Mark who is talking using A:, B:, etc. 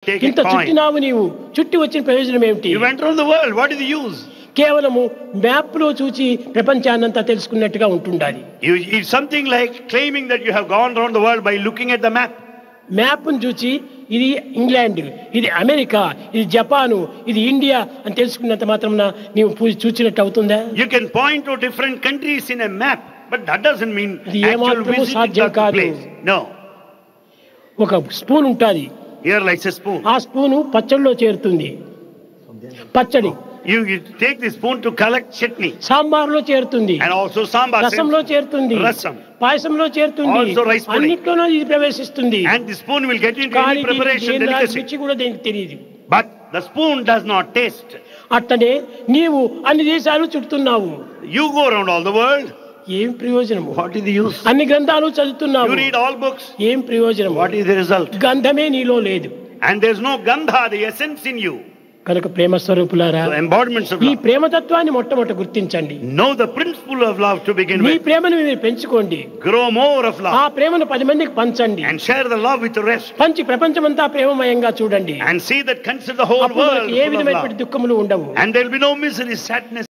A: Take
B: ఇంత
A: a coin.
B: చుట్టినావు నీవు చుట్టి వచ్చిన ప్రయోజనం ఏమిటి?
A: You went around the world. What is the use?
B: కేవలము మ్యాప్ లో చూచి ప్రపంచాన్నంతా తెలుసుకున్నట్టుగా ఉంటుండాలి.
A: It's something like claiming that you have gone around the world by looking at the map.
B: Map ను చూచి ఇది ఇంగ్లాండ్, ఇది అమెరికా, ఇది జపాను, ఇది ఇండియా అని తెలుసుకున్నంత మాత్రం నీవు చూచినట్టు అవుతుందా?
A: You can point to different countries in a map, but that doesn't mean
B: ఇది
A: actual
B: ఏమాత్రము
A: visit
B: సాధ్యం
A: to the
B: కాదు.
A: place. No.
B: ఒక స్పూన్ ఉంటుంది,
A: Here lies a spoon.
B: ఆ స్పూను పచ్చడిలో చేరుతుంది, పచ్చడి.
A: You take the spoon to collect chutney.
B: సాంబార్లో చేరుతుంది,
A: And also sambar.
B: రసంలో చేరుతుంది,
A: Rasam.
B: పాయసంలో చేరుతుంది,
A: Also rice pudding.
B: అన్నిట్లోనూ ఇది ప్రవేశిస్తుంది.
A: And the spoon will get into
B: కానీ
A: any preparation
B: దీని
A: delicacy.
B: రుచి కూడా దీనికి తెలియదు.
A: But the spoon does not taste.
B: అట్టనే నీవు అన్ని దేశాలు చుడుతున్నావు,
A: You go around all the world.
B: ఏం ప్రయోజనము?
A: What is the use?
B: అన్ని గ్రంథాలు చదువుతున్నావు,
A: You read all books.
B: ఏం ప్రయోజనం?
A: What is the result?
B: గంధమే నీలో లేదు.
A: And there's no gandha, the essence in you.
B: కనుక ప్రేమ స్వరూపులారా,
A: The embodiments of
B: ఈ
A: love.
B: ప్రేమతత్వాన్ని మొట్టమొదట గుర్తించండి.
A: Know the principle of love to begin
B: me
A: with.
B: ప్రేమను మీరు పెంచుకోండి,
A: Grow more of
B: ఆ
A: love.
B: ప్రేమను 10 మందికి పంచండి,
A: And share the love with the rest.
B: పంచి ప్రపంచమంతా ప్రేమమయంగా చూడండి.
A: And see that consider the whole
B: అప్పుడు
A: world
B: మనకి ఏ
A: full of
B: విధమైనటువంటి
A: love.
B: దుఃఖములు ఉండవు.
A: And there'll be no misery, sadness.